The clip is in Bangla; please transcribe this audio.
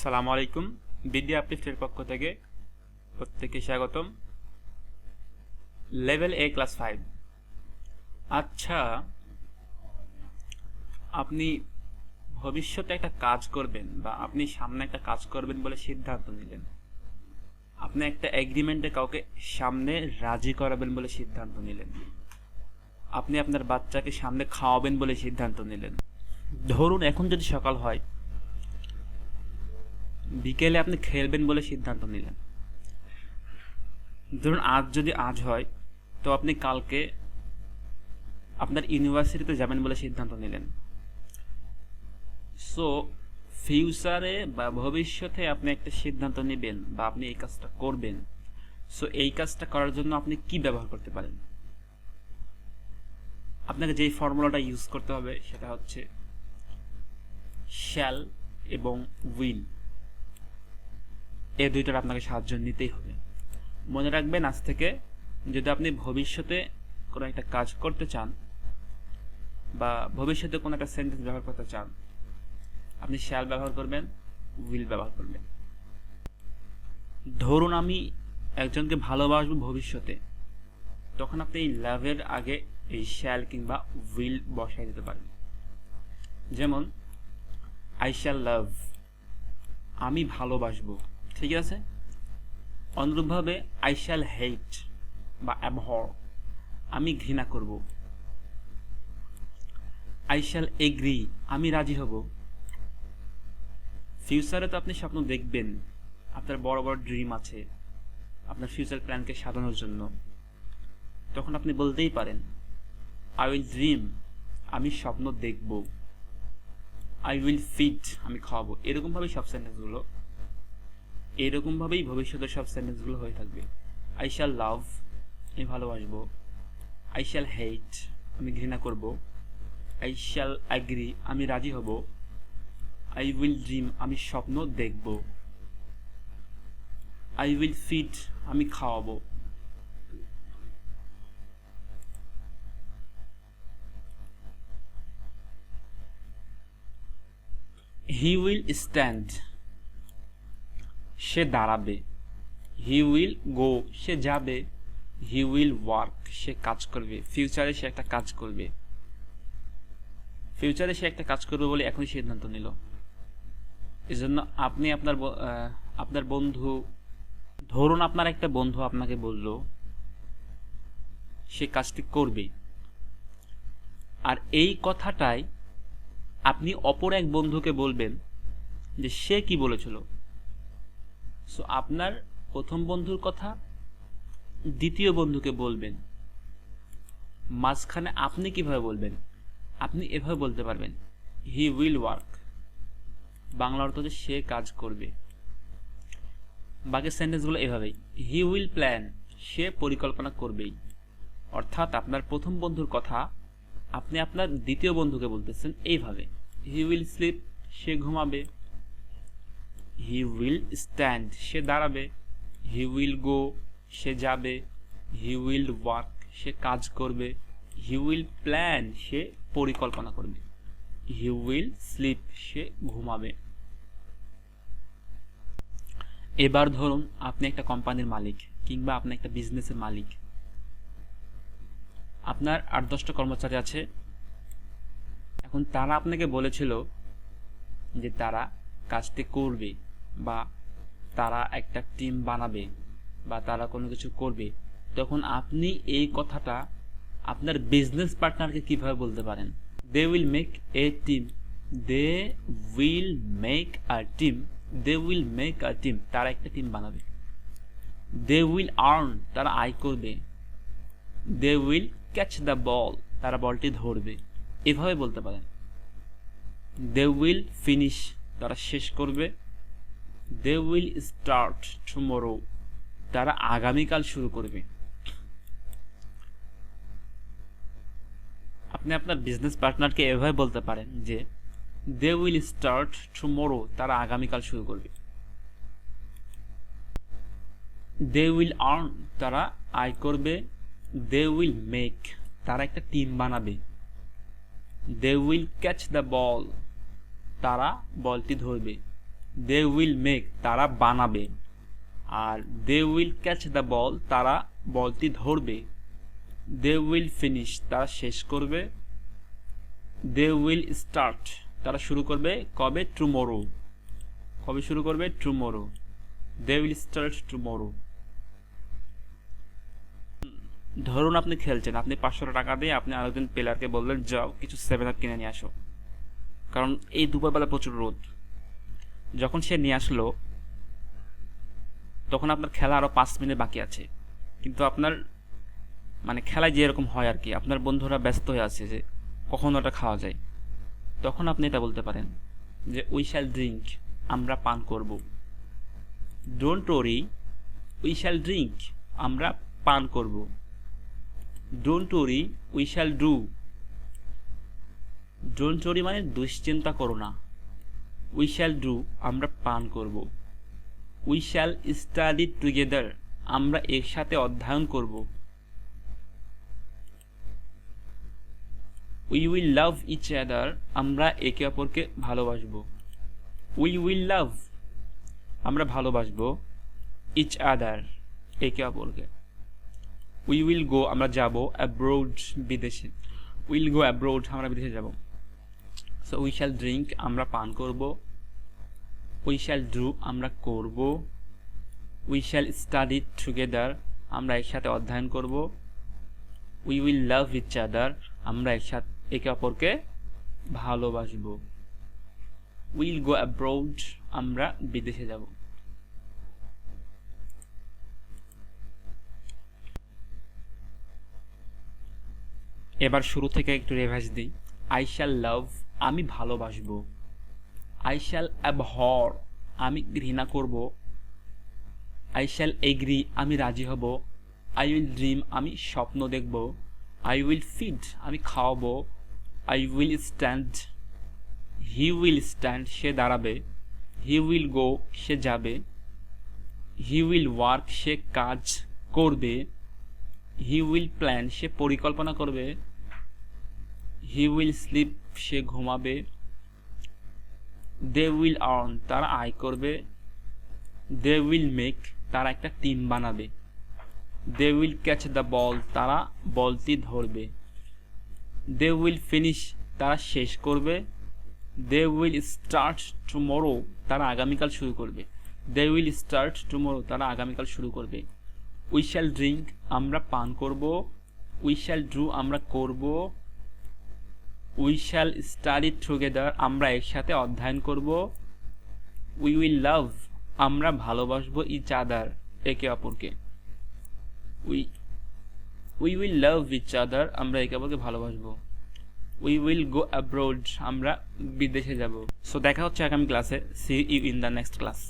সালামু আলাইকুম। বিডি আপলিফটের পক্ষ থেকে প্রত্যেককে স্বাগতম। লেভেল এ ক্লাস 5। আচ্ছা, আপনি ভবিষ্যতে একটা কাজ করবেন বা আপনি সামনে একটা কাজ করবেন বলে সিদ্ধান্ত নিলেন। আপনি একটা এগ্রিমেন্টে কাউকে সামনে রাজি করাবেন বলে সিদ্ধান্ত নিলেন। আপনি আপনার বাচ্চাকে সামনে খাওয়াবেন বলে সিদ্ধান্ত নিলেন। ধরুন এখন যদি সকাল হয়, বিকেলে আপনি খেলবেন বলে সিদ্ধান্ত নিলেন। ধরুন যদি আজ হয়, তো আপনি কালকে আপনার ইউনিভার্সিটিতে যাবেন বলে সিদ্ধান্ত নিলেন। সো ফিউচারে বা ভবিষ্যতে আপনি একটা সিদ্ধান্ত নেবেন বা আপনি এই কাজটা করবেন। সো এই কাজটা করার জন্য আপনি কি ব্যবহার করতে পারেন? আপনাকে যেই ফর্মুলাটা ইউজ করতে হবে সেটা হচ্ছে শ্যাল এবং উইল। এই দুইটার আপনাকে সাহায্য নিতেই হবে। মনে রাখবেন, আজ থেকে যদি আপনি ভবিষ্যতে কোনো একটা কাজ করতে চান বা ভবিষ্যতে কোনো একটা সেন্টেন্স ব্যবহার করতে চান, আপনি শ্যাল ব্যবহার করবেন, উইল ব্যবহার করবেন। ধরুন আমি একজনকে ভালোবাসবো ভবিষ্যতে, তখন আপনি এই লাভের আগে এই শ্যাল কিংবা উইল বসাই দিতে পারেন। যেমন আই শ্যাল লাভ, আমি ভালোবাসবো, ঠিক আছে। অনুরূপভাবে আই শ্যাল হেট বা অ্যাবহর, আমি ঘৃণা করব। আই শ্যাল এগ্রি, আমি রাজি হব। ফিউচারে তো আপনি স্বপ্ন দেখবেন, আপনার বড় বড় ড্রিম আছে আপনার ফিউচার প্ল্যানকে সাজানোর জন্য। তখন আপনি বলতেই পারেন আই উইল ড্রিম, আমি স্বপ্ন দেখব। আই উইল ফিড, আমি খাওয়াবো। এরকমভাবেই সব সেন্টেন্সগুলো, এরকমভাবেই ভবিষ্যতের সব সেন্টেন্সগুলো হয়ে থাকবে। আই শ্যাল লাভ, আমি ভালোবাসবো। আই শ্যাল হেট, আমি ঘৃণা করব। আই শ্যাল অ্যাগ্রি, আমি রাজি হব। আই উইল ড্রিম, আমি স্বপ্ন দেখব। আই উইল ফিড, আমি খাওয়াবো। হি উইল স্ট্যান্ড, সে দাঁড়াবে। হি উইল গো, সে যাবে। হি উইল ওয়ার্ক, সে কাজ করবে। ফিউচারে সে একটা কাজ করবে। ফিউচারে সে একটা কাজ করবে বলে এখনই সিদ্ধান্ত নিল। এজন্য আপনি আপনার বন্ধু, ধরুন আপনার একটা বন্ধু আপনাকে বলল সে কাজটি করবে, আর এই কথাটাই আপনি অপর এক বন্ধুকে বলবেন যে সে কি বলেছিল। সো আপনার প্রথম বন্ধুর কথা দ্বিতীয় বন্ধুকে বলবেন, মাঝখানে আপনি কিভাবে বলবেন? আপনি এভাবে বলতে পারবেন, হি উইল ওয়ার্ক, বাংলা অর্থ হচ্ছে সে কাজ করবে। বাকি সেন্টেন্সগুলো এভাবেই। হি উইল প্ল্যান, সে পরিকল্পনা করবেই। অর্থাৎ আপনার প্রথম বন্ধুর কথা আপনি আপনার দ্বিতীয় বন্ধুকে বলতেছেন এইভাবে। হি উইল স্লিপ, সে ঘুমাবে। হি উইল স্ট্যান্ড, সে দাঁড়াবে। হি উইল গো, সে যাবে। হি উইল ওয়ার্ক, সে কাজ করবে। হি উইল প্ল্যান, সে পরিকল্পনা করবে। হি উইল স্লিপ, সে ঘুমাবে। এবার ধরুন আপনি একটা কোম্পানির মালিক কিংবা আপনি একটা বিজনেসের মালিক। আপনার 8-10টা কর্মচারী আছে। এখন তারা আপনাকে বলেছিল যে তারা কাজটি করবে বা তারা একটা টিম বানাবে বা তারা কোনো কিছু করবে। তখন আপনি এই কথাটা আপনার বিজনেস পার্টনারকে কিভাবে বলতে পারেন? They will make a team, they will make a team, they will make a team, তারা একটা টিম বানাবে। দে উইল আর্ন, তারা আয় করবে। They will catch the ball, তারা বলটি ধরবে। এভাবে বলতে পারেন। দে উইল ফিনিশ, তারা শেষ করবে। দে উইল স্টার্ট টুমরো, তারা আগামীকাল শুরু করবে। আপনি আপনার বিজনেস পার্টনারকে এভাবে বলতে পারেন যে দে উইল স্টার্ট টুমরো, তারা আগামীকাল শুরু করবে। দে উইল আর্ন, তারা আয় করবে। দে উইল মেক, তারা একটা টিম বানাবে। They will catch the ball, তারা বলটি ধরবে। দে উইল মেক তারা বানাবে, আর they will catch the ball তারা বলটি ধরবে, দে উইল ফিনিশ তারা শেষ করবে, দে উইল স্টার্ট তারা শুরু করবে কবে, টুমোরো, কবে শুরু করবে, tomorrow, they will start tomorrow. ধরুন আপনি খেলছেন, আপনি 500 টাকা দিয়ে আপনি আরেকজন প্লেয়ারকে বললেন যাও কিছু 7 আপ কিনে নিয়ে আসো, কারণ এই দুপুরবেলা প্রচুর রোদ। যখন সে নিয়ে আসলো তখন আপনার খেলা আরও 5 মিনিট বাকি আছে, কিন্তু আপনার মানে খেলায় যেরকম হয় আর কি, আপনার বন্ধুরা ব্যস্ত হয়ে আছে যে কখন ওটা খাওয়া যায়, তখন আপনি এটা বলতে পারেন যে উই শ্যাল ড্রিঙ্ক আমরা পান করব, don't worry we shall drink আমরা পান করব, don't worry we shall do, don't worry মানে দুশ্চিন্তা করো না, উই শ্যাল ডু আমরা পান করব, উই শ্যাল স্টাডি টুগেদার আমরা একসাথে অধ্যয়ন করব, we will love each other আমরা একে অপরকে ভালোবাসবো, উই উইল লাভ আমরা ভালোবাসবো, ইচ আদার একে অপরকে, উই উইল গো আমরা যাব, অ্যাব্রোড বিদেশে, উইল গো অ্যাব্রোড আমরা বিদেশে যাব। সো উই শ্যাল ড্রিঙ্ক আমরা পান করব, উই শ্যাল ডু আমরা করব, উই শ্যাল স্টাডি টুগেদার আমরা একসাথে অধ্যয়ন করব, we will love each other আমরা একসাথে একে অপরকে ভালোবাসব, উইল গো অ্যাব্রোড আমরা বিদেশে যাব। এবার শুরু থেকে একটু রিভাইজ দিই। আই শ্যাল লাভ আমি ভালোবাসবো, আই শ্যাল অ্যাবহর আমি ঘৃণা করব, আই শ্যাল এগ্রি আমি রাজি হব, আই উইল ড্রিম আমি স্বপ্ন দেখব, আই উইল ফিড আমি খাওয়াবো, I will stand he will stand সে দাঁড়াবে, হি উইল গো সে যাবে, হি উইল ওয়ার্ক সে কাজ করবে, হি উইল প্ল্যান সে পরিকল্পনা করবে, হি উইল স্লিপ সে ঘুমাবে, দে উইল আর্ন তারা আয় করবে, দে উইল মেক তারা একটা টিম বানাবে, they will catch the ball তারা বলটি ধরবে, দে উইল ফিনিশ তারা শেষ করবে, দে উইল স্টার্ট টুমোরো তারা আগামীকাল শুরু করবে, দে উইল স্টার্ট টুমোরো তারা আগামীকাল শুরু করবে, উই শ্যাল ড্রিঙ্ক আমরা পান করব, উই শ্যাল ডু আমরা করব, উই শ্যাল স্টাডি টুগেদার আমরা একসাথে অধ্যয়ন করব, উই উইল লাভ আমরা ভালোবাসবো ইচ আদার একে অপরকে, we will love each other আমরা একে অপরকে ভালোবাসবো, উই উইল গো অ্যাব্রোড আমরা বিদেশে যাব। সো দেখা হচ্ছে আগামী ক্লাসে, see you in the next class.